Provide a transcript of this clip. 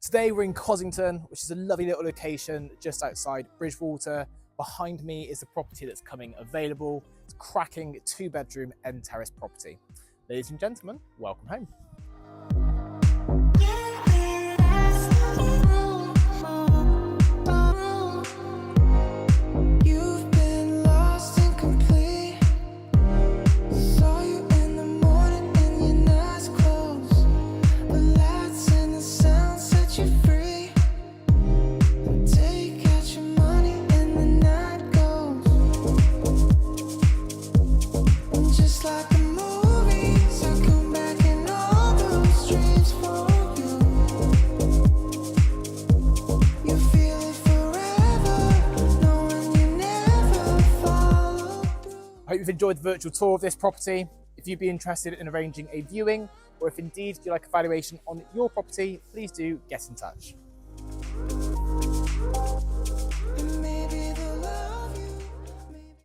Today we're in Cossington, which is a lovely little location just outside Bridgwater. Behind me is the property that's coming available. It's a cracking 2-bedroom end terrace property. Ladies and gentlemen, welcome home. I hope you've enjoyed the virtual tour of this property. If you'd be interested in arranging a viewing, or if indeed you'd like a valuation on your property, please do get in touch.